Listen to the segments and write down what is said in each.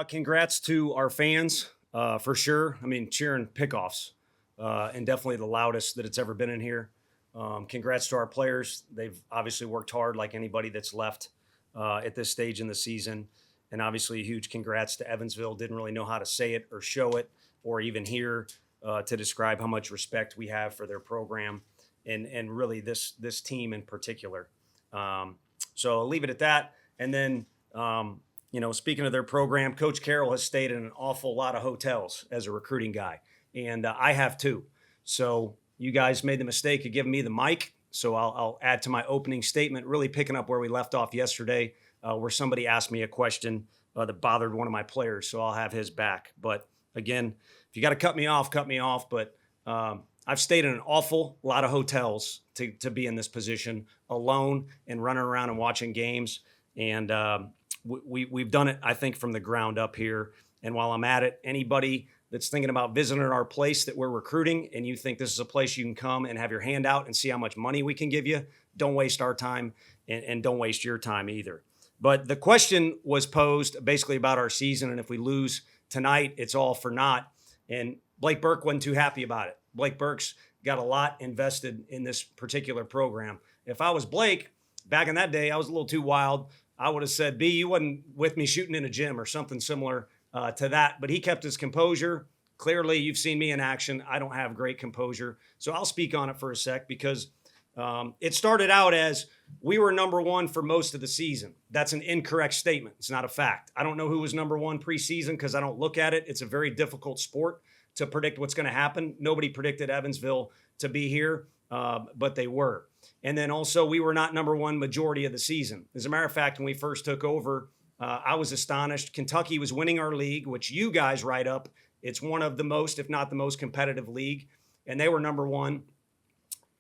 Congrats to our fans, for sure. I mean, cheering pickoffs, and definitely the loudest that it's ever been in here. Congrats to our players. They've obviously worked hard like anybody that's left at this stage in the season. And obviously, a huge congrats to Evansville. Didn't really know how to say it or show it or even hear to describe how much respect we have for their program and really this team in particular. So I'll leave it at that. And then speaking of their program, Coach Carroll has stayed in an awful lot of hotels as a recruiting guy, and I have too. So you guys made the mistake of giving me the mic. So I'll add to my opening statement, really picking up where we left off yesterday, where somebody asked me a question that bothered one of my players. So I'll have his back. But again, if you got to cut me off, cut me off. But I've stayed in an awful lot of hotels to be in this position alone and running around and watching games. And we've done it, I think, from the ground up here. And while I'm at it, anybody that's thinking about visiting our place that we're recruiting and you think this is a place you can come and have your hand out and see how much money we can give you, don't waste our time and don't waste your time either. But the question was posed basically about our season, and if we lose tonight, it's all for naught. And Blake Burke wasn't too happy about it. Blake Burke's got a lot invested in this particular program. If I was Blake, back in that day, I was a little too wild. I would have said, B, you wasn't with me shooting in a gym or something similar to that. But he kept his composure. Clearly, you've seen me in action. I don't have great composure. So I'll speak on it for a sec because it started out as we were number one for most of the season. That's an incorrect statement. It's not a fact. I don't know who was number one preseason because I don't look at it. It's a very difficult sport to predict what's going to happen. Nobody predicted Evansville to be here, but they were. And then also we were not number one majority of the season. As a matter of fact, when we first took over, I was astonished. Kentucky was winning our league, which you guys write up. It's one of the most, if not the most competitive league. And they were number one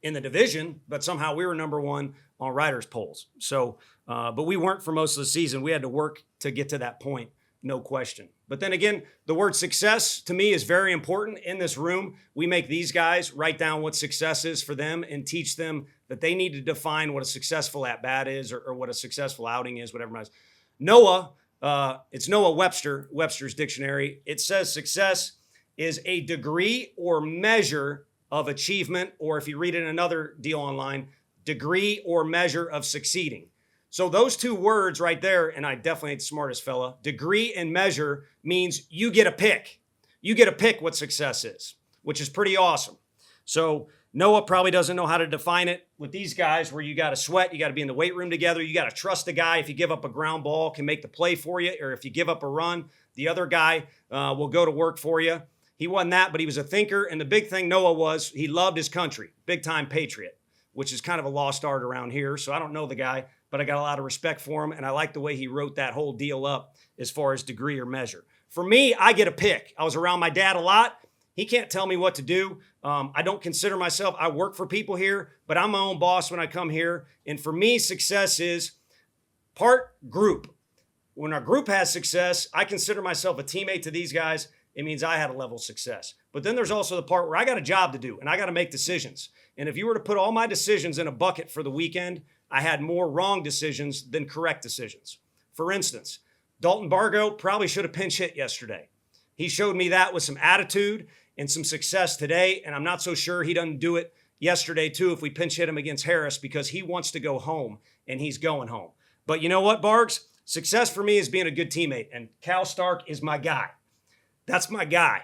in the division, but somehow we were number one on writers' polls. So, but we weren't for most of the season. We had to work to get to that point, no question. But then again, the word success to me is very important in this room. We make these guys write down what success is for them and teach them that they need to define what a successful at-bat is or what a successful outing is, whatever it is. Noah, it's Noah Webster's dictionary. It says success is a degree or measure of achievement, or if you read it in another deal online, degree or measure of succeeding. So those two words right there, and I definitely ain't the smartest fella, degree and measure means you get a pick. You get to pick what success is, which is pretty awesome. So Noah probably doesn't know how to define it with these guys where you got to sweat, you got to be in the weight room together, you got to trust the guy. If you give up a ground ball, can make the play for you, or if you give up a run, the other guy will go to work for you. He wasn't that, but he was a thinker, and the big thing Noah was, he loved his country, big-time patriot, which is kind of a lost art around here, so I don't know the guy, but I got a lot of respect for him, and I like the way he wrote that whole deal up as far as degree or measure. For me, I get a pick. I was around my dad a lot. He can't tell me what to do. I don't consider myself, I work for people here, but I'm my own boss when I come here. And for me, success is part group. When our group has success, I consider myself a teammate to these guys. It means I had a level of success. But then there's also the part where I got a job to do and I got to make decisions. And if you were to put all my decisions in a bucket for the weekend, I had more wrong decisions than correct decisions. For instance, Dalton Bargo probably should have pinch hit yesterday. He showed me that with some attitude and some success today, and I'm not so sure he doesn't do it yesterday too if we pinch hit him against Harris because he wants to go home, and he's going home. But you know what, Bargs? Success for me is being a good teammate, and Cal Stark is my guy. That's my guy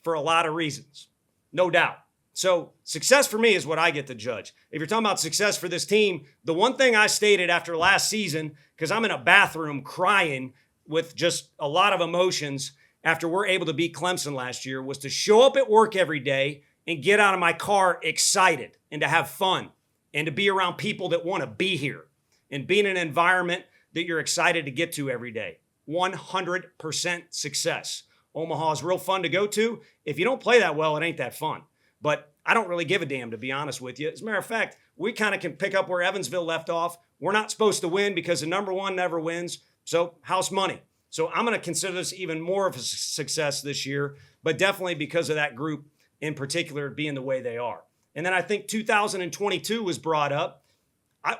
for a lot of reasons, no doubt. So success for me is what I get to judge. If you're talking about success for this team, the one thing I stated after last season, because I'm in a bathroom crying with just a lot of emotions after we're able to beat Clemson last year, was to show up at work every day and get out of my car excited and to have fun and to be around people that want to be here and be in an environment that you're excited to get to every day. 100% success. Omaha is real fun to go to. If you don't play that well, it ain't that fun. But I don't really give a damn, to be honest with you. As a matter of fact, we kind of can pick up where Evansville left off. We're not supposed to win because the number one never wins. So house money. So I'm going to consider this even more of a success this year, but definitely because of that group in particular being the way they are. And then I think 2022 was brought up.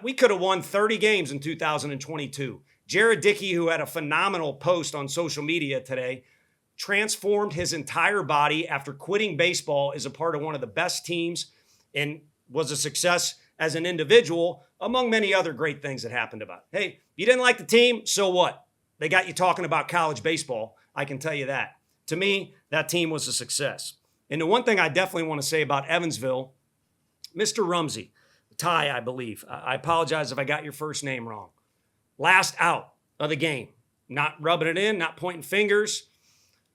We could have won 30 games in 2022. Jared Dickey, who had a phenomenal post on social media today, transformed his entire body after quitting baseball, is a part of one of the best teams, and was a success as an individual, among many other great things that happened about it. Hey, you didn't like the team, so what? They got you talking about college baseball. I can tell you that. To me, that team was a success. And the one thing I definitely want to say about Evansville, Mr. Rumsey, Ty, I believe. I apologize if I got your first name wrong. Last out of the game. Not rubbing it in, not pointing fingers.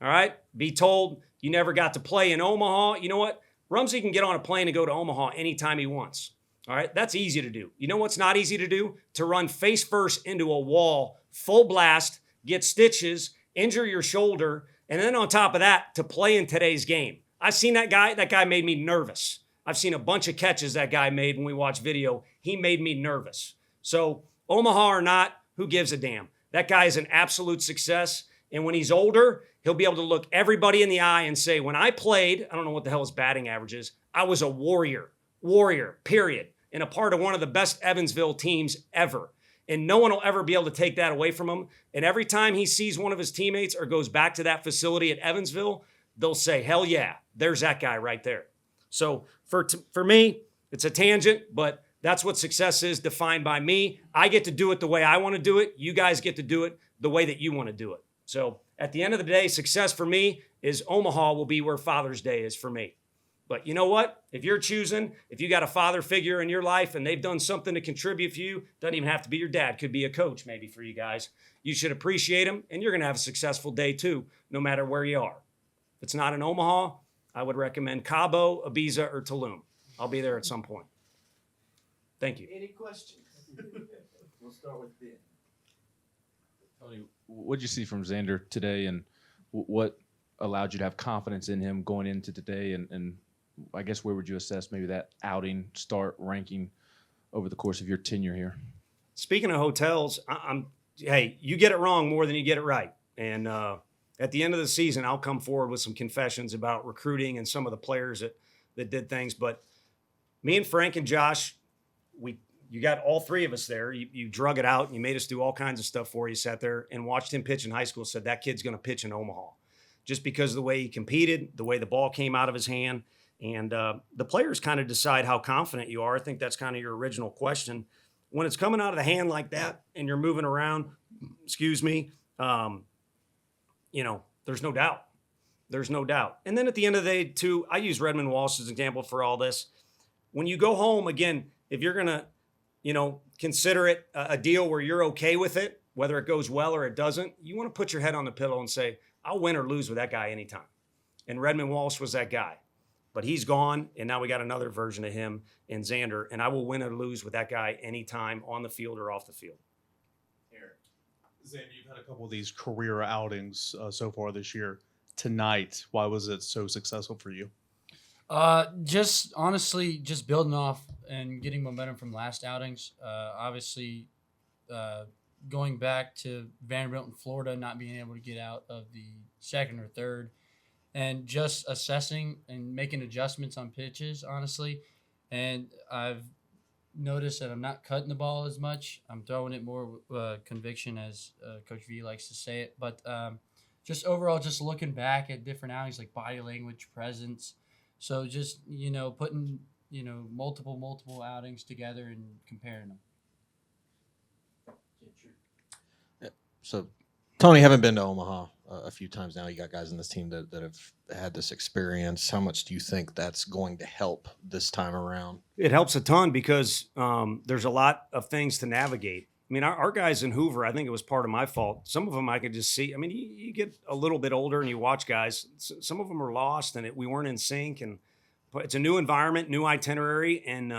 All right? Be told you never got to play in Omaha. You know what? Rumsey can get on a plane and go to Omaha anytime he wants. All right? That's easy to do. You know what's not easy to do? To run face first into a wall, full blast, get stitches, injure your shoulder, and then on top of that, to play in today's game. I've seen that guy. That guy made me nervous. I've seen a bunch of catches that guy made when we watch video. He made me nervous. So Omaha or not, who gives a damn? That guy is an absolute success. And when he's older, he'll be able to look everybody in the eye and say, when I played, I don't know what the hell his batting average is, I was a warrior, period, and a part of one of the best Evansville teams ever. And no one will ever be able to take that away from him. And every time he sees one of his teammates or goes back to that facility at Evansville, they'll say, hell yeah, there's that guy right there. So for me, it's a tangent, but that's what success is defined by me. I get to do it the way I want to do it. You guys get to do it the way that you want to do it. So at the end of the day, success for me is Omaha will be where Father's Day is for me. But you know what? If you're choosing, if you got a father figure in your life and they've done something to contribute for you, doesn't even have to be your dad, could be a coach maybe for you guys. You should appreciate them, and you're going to have a successful day too, no matter where you are. If it's not in Omaha, I would recommend Cabo, Ibiza, or Tulum. I'll be there at some point. Thank you. Any questions? We'll start with Ben. Tony, what did you see from Xander today, and what allowed you to have confidence in him going into today? And I guess where would you assess maybe that outing start ranking over the course of your tenure here? Speaking of hotels, hey, you get it wrong more than you get it right. And at the end of the season, I'll come forward with some confessions about recruiting and some of the players that did things. But me and Frank and Josh, you got all three of us there. You drug it out and you made us do all kinds of stuff for you. Sat there and watched him pitch in high school, said that kid's going to pitch in Omaha just because of the way he competed, the way the ball came out of his hand. And the players kind of decide how confident you are. I think that's kind of your original question. When it's coming out of the hand like that and you're moving around, there's no doubt. There's no doubt. And then at the end of the day, too, I use Redmond Walsh as an example for all this. When you go home, again, if you're going to, consider it a deal where you're okay with it, whether it goes well or it doesn't, you want to put your head on the pillow and say, I'll win or lose with that guy anytime. And Redmond Walsh was that guy. But he's gone, and now we got another version of him in Xander, and I will win or lose with that guy anytime on the field or off the field. Eric. Xander, you've had a couple of these career outings so far this year. Tonight, why was it so successful for you? Just honestly, just building off and getting momentum from last outings. Obviously, going back to Vanderbilt in Florida, not being able to get out of the second or third, and just assessing and making adjustments on pitches, honestly. And I've noticed that I'm not cutting the ball as much. I'm throwing it more with conviction, as Coach V likes to say it. But just overall, just looking back at different outings, like body language, presence. So just, putting, multiple outings together and comparing them. So, Tony, haven't been to Omaha a few times now. You got guys in this team that have had this experience. How much do you think that's going to help this time around? It helps a ton because there's a lot of things to navigate. I mean, our guys in Hoover, I think it was part of my fault. Some of them I could just see. I mean, you get a little bit older and you watch guys. Some of them are lost and we weren't in sync. And it's a new environment, new itinerary, and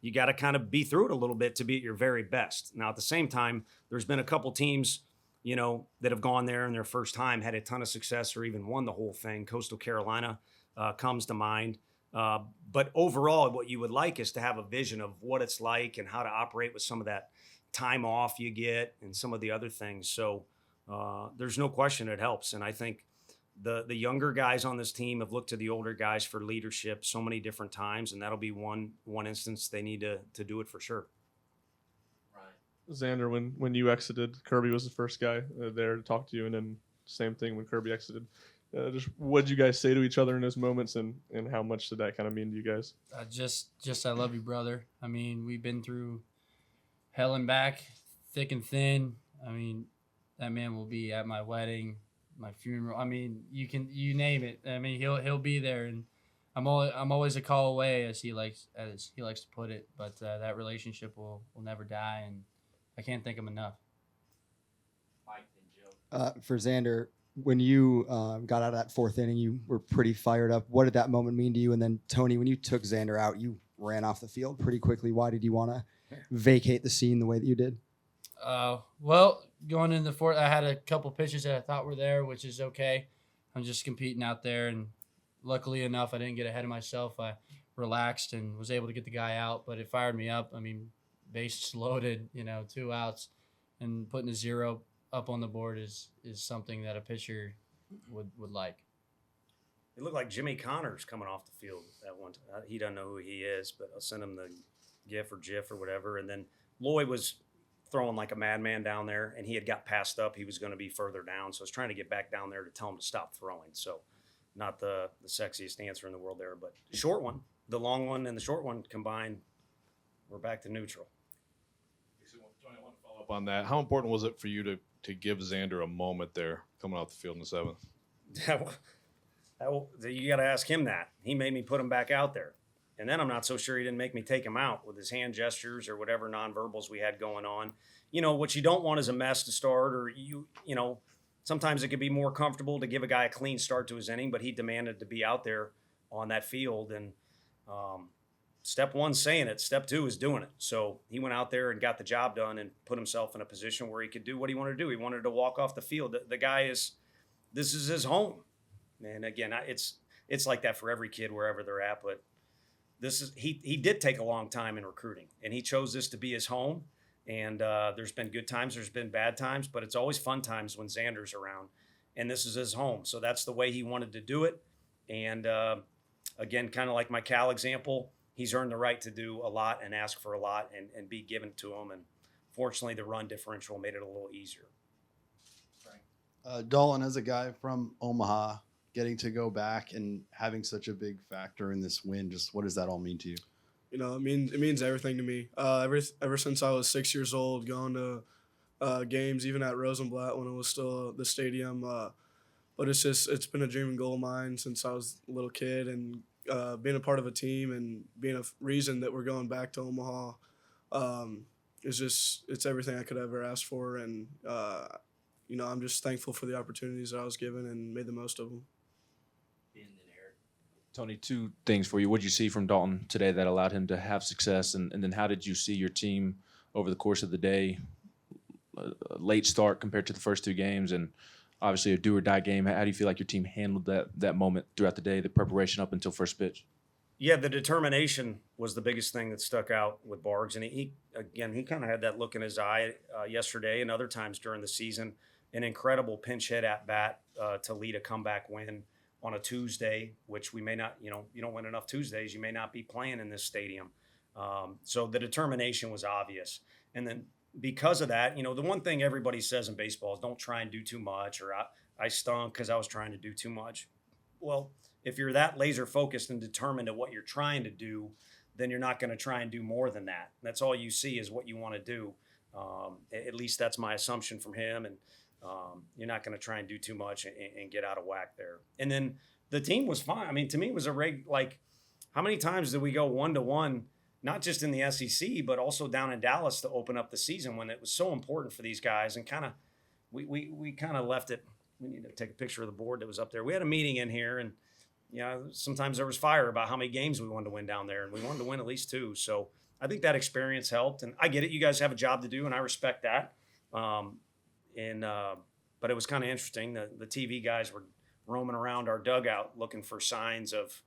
you got to kind of be through it a little bit to be at your very best. Now, at the same time, there's been a couple teams, that have gone there in their first time, had a ton of success or even won the whole thing. Coastal Carolina comes to mind. But overall, what you would like is to have a vision of what it's like and how to operate with some of that time off you get and some of the other things. So there's no question it helps. And I think the younger guys on this team have looked to the older guys for leadership so many different times, and that'll be one instance they need to do it for sure. Xander, when you exited, Kirby was the first guy there to talk to you, and then same thing when Kirby exited. Just what did you guys say to each other in those moments, and how much did that kind of mean to you guys? Just I love you, brother. I mean, we've been through hell and back, thick and thin. I mean, that man will be at my wedding, my funeral. I mean, you name it. I mean, he'll be there, and I'm always a call away, as he likes to put it. But that relationship will never die, and I can't thank him enough. Mike and Joe. For Xander, when you got out of that fourth inning, you were pretty fired up. What did that moment mean to you? And then Tony, when you took Xander out, you ran off the field pretty quickly. Why did you want to vacate the scene the way that you did? Well, going into the fourth, I had a couple pitches that I thought were there, which is okay. I'm just competing out there, and luckily enough, I didn't get ahead of myself. I relaxed and was able to get the guy out, but it fired me up. I mean, bases loaded, 2 outs, and putting a 0 up on the board is something that a pitcher would like. It looked like Jimmy Connors coming off the field at one time. He doesn't know who he is, but I'll send him the GIF or whatever. And then Lloyd was throwing like a madman down there, and he had got passed up. He was going to be further down, so I was trying to get back down there to tell him to stop throwing. So not the sexiest answer in the world there, but the short one, the long one and the short one combined, we're back to neutral. Tony, I want to follow up on that. How important was it for you to give Xander a moment there coming off the field in the seventh? You got to ask him that. He made me put him back out there. And then I'm not so sure he didn't make me take him out with his hand gestures or whatever nonverbals we had going on. What you don't want is a mess to start, or sometimes it could be more comfortable to give a guy a clean start to his inning, but he demanded to be out there on that field. And step one, saying it. Step two is doing it. So he went out there and got the job done and put himself in a position where he could do what he wanted to do. He wanted to walk off the field. The guy this is his home. And again, it's like that for every kid wherever they're at. But he did take a long time in recruiting, and he chose this to be his home. And there's been good times, there's been bad times, but it's always fun times when Xander's around. And this is his home, so that's the way he wanted to do it. And again, kind of like my Cal example, he's earned the right to do a lot and ask for a lot and be given to him. And fortunately, the run differential made it a little easier. Dalton, as a guy from Omaha, getting to go back and having such a big factor in this win, just what does that all mean to you? It means everything to me. Ever since I was 6 years old, going to games, even at Rosenblatt when it was still the stadium. But it's been a dream and goal of mine since I was a little kid, and being a part of a team and being a reason that we're going back to Omaha. It's everything I could ever ask for, and I'm just thankful for the opportunities that I was given and made the most of them. Tony, 2 things for you. What did you see from Dalton today that allowed him to have success? And then how did you see your team over the course of the day? Late start compared to the first 2 games, and obviously a do-or-die game. How do you feel like your team handled that moment throughout the day, the preparation up until first pitch? Yeah, the determination was the biggest thing that stuck out with Bargs. And he kind of had that look in his eye yesterday and other times during the season. An incredible pinch hit at bat to lead a comeback win on a Tuesday, which we may not, you don't win enough Tuesdays, you may not be playing in this stadium. So the determination was obvious. And then because of that, the one thing everybody says in baseball is don't try and do too much, or I stunk because I was trying to do too much. Well, if you're that laser focused and determined at what you're trying to do, then you're not going to try and do more than that. That's all you see is what you want to do. At least that's my assumption from him. And you're not going to try and do too much and get out of whack there. And then the team was fine. I mean, to me, it was how many times did we go 1-1, not just in the SEC, but also down in Dallas to open up the season when it was so important for these guys, and kind of we kind of left it. We need to take a picture of the board that was up there. We had a meeting in here, and sometimes there was fire about how many games we wanted to win down there, and we wanted to win at least 2. So I think that experience helped, and I get it. You guys have a job to do, and I respect that. But it was kind of interesting. The TV guys were roaming around our dugout looking for signs of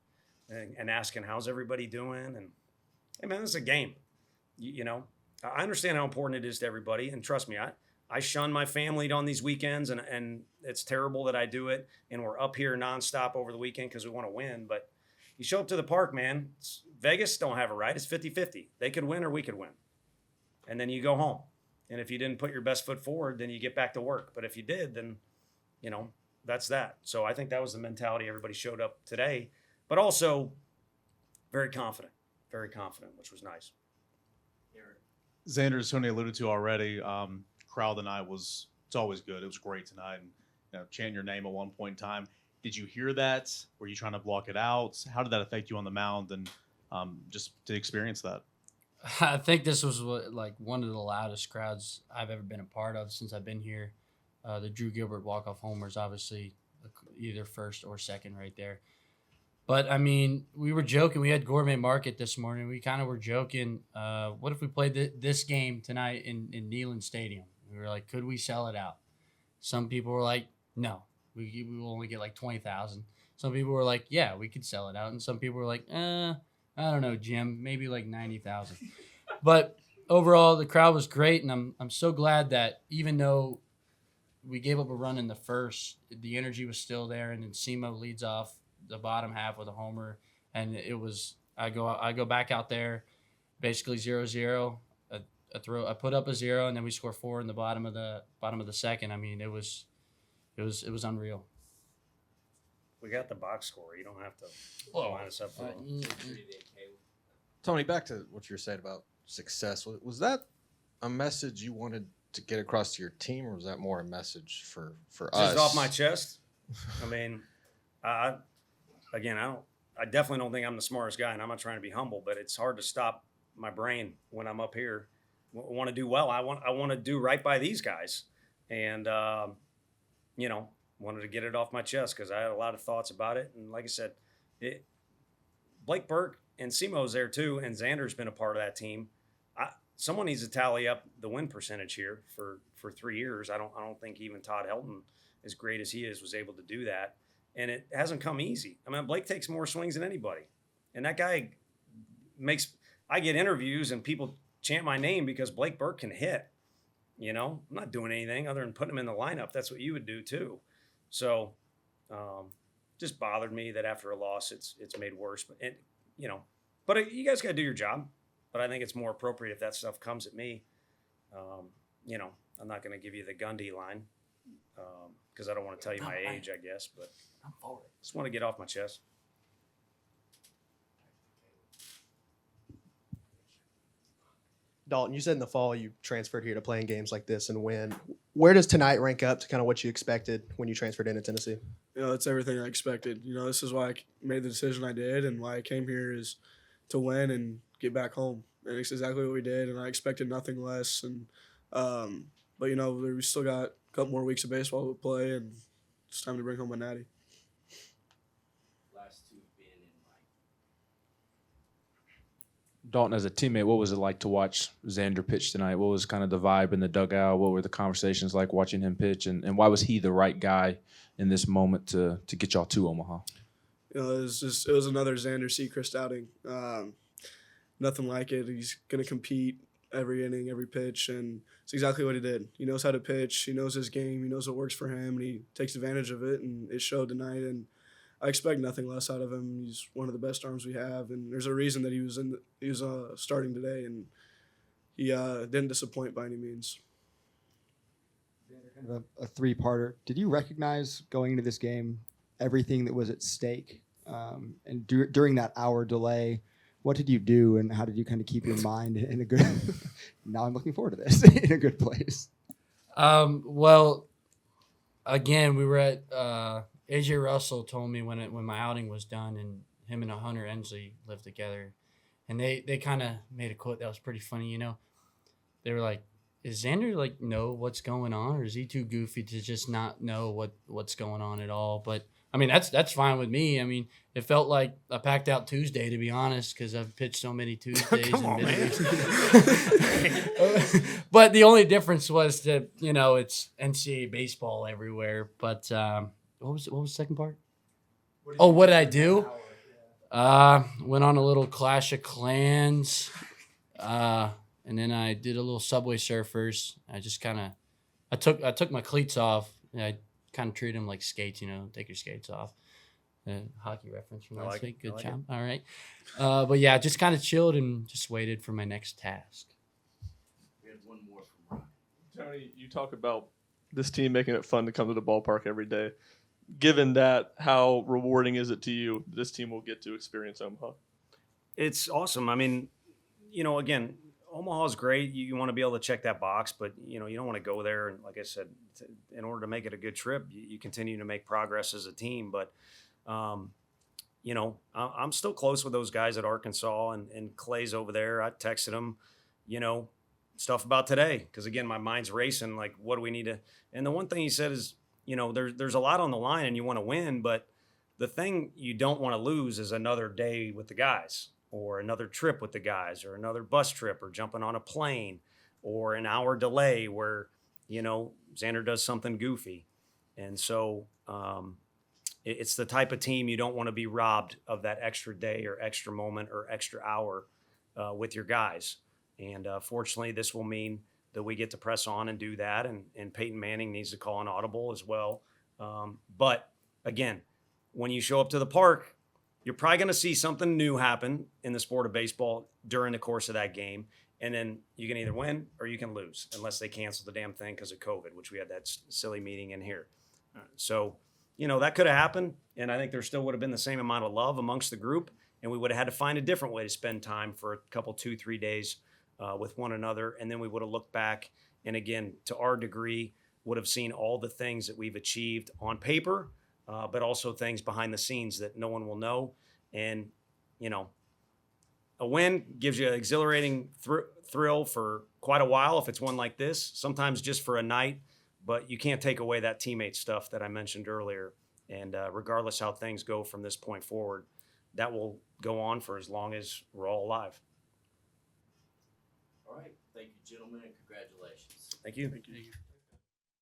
and asking, how's everybody doing? And hey, man, this is a game. I understand how important it is to everybody. And trust me, I shun my family on these weekends, and it's terrible that I do it. And we're up here nonstop over the weekend because we want to win. But you show up to the park, man. Vegas don't have it right. It's 50-50. They could win or we could win. And then you go home. And if you didn't put your best foot forward, then you get back to work. But if you did, then, that's that. So I think that was the mentality everybody showed up today, but also very confident, which was nice. Xander, as Tony alluded to already, crowd tonight it's always good. It was great tonight. And chanting your name at one point in time. Did you hear that? Were you trying to block it out? How did that affect you on the mound and just to experience that? I think this was one of the loudest crowds I've ever been a part of since I've been here. The Drew Gilbert walk-off homers, obviously either first or second right there. But, I mean, we were joking. We had Gourmet Market this morning. We kind of were joking, what if we played this game tonight in Neyland Stadium? We were like, could we sell it out? Some people were like, no, we will only get like 20,000. Some people were like, yeah, we could sell it out. And some people were like, I don't know, Jim, maybe like 90,000. But overall, the crowd was great, and I'm so glad that even though we gave up a run in the first, the energy was still there, and then Simo leads off the bottom half with a homer, and it was I go back out there, basically 0-0. I put up a 0, and then we score 4 in the bottom of the second. I mean, it was unreal. We got the box score. You don't have to line us up for Tony, back to what you were saying about success. Was that a message you wanted to get across to your team, or was that more a message for us? Just off my chest. I mean, I definitely don't think I'm the smartest guy, and I'm not trying to be humble, but it's hard to stop my brain when I'm up here. I want to do well. I want to do right by these guys, and wanted to get it off my chest because I had a lot of thoughts about it. And like I said, Blake Burke and Simo's there too, and Xander's been a part of that team. Someone needs to tally up the win percentage here for 3 years. I don't think even Todd Helton, as great as he is, was able to do that. And it hasn't come easy. I mean, Blake takes more swings than anybody. And that guy I get interviews and people chant my name because Blake Burke can hit. I'm not doing anything other than putting him in the lineup. That's what you would do too. So just bothered me that after a loss, it's made worse. But you guys got to do your job. But I think it's more appropriate if that stuff comes at me. I'm not going to give you the Gundy line because I don't want to tell you my age, I guess. But I just want to get off my chest. Dalton, you said in the fall you transferred here to playing games like this and win. Where does tonight rank up to kind of what you expected when you transferred into Tennessee? It's everything I expected. This is why I made the decision I did, and why I came here is to win and get back home. And it's exactly what we did, and I expected nothing less. And but we still got a couple more weeks of baseball to play, and it's time to bring home a natty. Last two being in Dalton, as a teammate, what was it like to watch Xander pitch tonight? What was kind of the vibe in the dugout? What were the conversations like watching him pitch? And why was he the right guy in this moment to get y'all to Omaha? It was another Xander Sechrist outing. Nothing like it. He's going to compete every inning, every pitch, and it's exactly what he did. He knows how to pitch. He knows his game. He knows what works for him, and he takes advantage of it, and it showed tonight. And I expect nothing less out of him. He's one of the best arms we have, and there's a reason that he was starting today, and he didn't disappoint by any means. Kind of a three-parter. Did you recognize going into this game everything that was at stake? And during that hour delay, what did you do, and how did you kind of keep your mind in a good? Now I'm looking forward to this in a good place. Well, again, we were at AJ Russell told me when my outing was done, and him and Hunter Ensley lived together, and they kind of made a quote that was pretty funny. They were like, "Is Xander know what's going on, or is he too goofy to just not know what's going on at all?" But I mean, that's fine with me. I mean, it felt like a packed out Tuesday, to be honest, because I've pitched so many Tuesdays. Come on, man. But the only difference was that, it's NCAA baseball everywhere. But what was the second part? What did I do? Went on a little Clash of Clans. And then I did a little Subway Surfers. I just I took my cleats off. And I kind of treat them like skates, take your skates off. Hockey reference from last week. Good job. All right. But yeah, just kind of chilled and just waited for my next task. We had one more from Ryan. Tony, you talk about this team making it fun to come to the ballpark every day. Given that, how rewarding is it to you this team will get to experience Omaha? It's awesome. I mean, again, Omaha's great. You want to be able to check that box, but you don't want to go there. And like I said, in order to make it a good trip, you continue to make progress as a team. But, I'm still close with those guys at Arkansas, and Clay's over there. I texted him, stuff about today. Cause again, my mind's racing. Like, what do we need to, and the one thing he said is, there's a lot on the line and you want to win, but the thing you don't want to lose is another day with the guys, or another trip with the guys, or another bus trip, or jumping on a plane, or an hour delay where, Xander does something goofy. And so it's the type of team you don't want to be robbed of that extra day or extra moment or extra hour with your guys. And fortunately, this will mean that we get to press on and do that. And Peyton Manning needs to call an audible as well. But again, when you show up to the park, you're probably going to see something new happen in the sport of baseball during the course of that game. And then you can either win or you can lose, unless they cancel the damn thing because of COVID, which we had that silly meeting in here. So, that could have happened. And I think there still would have been the same amount of love amongst the group. And we would have had to find a different way to spend time for a couple, 2-3 days with one another. And then we would have looked back and, again, to our degree, would have seen all the things that we've achieved on paper, but also things behind the scenes that no one will know. And, a win gives you an exhilarating thrill for quite a while if it's one like this, sometimes just for a night, but you can't take away that teammate stuff that I mentioned earlier. And regardless how things go from this point forward, that will go on for as long as we're all alive. All right. Thank you, gentlemen, and congratulations. Thank you. Thank you.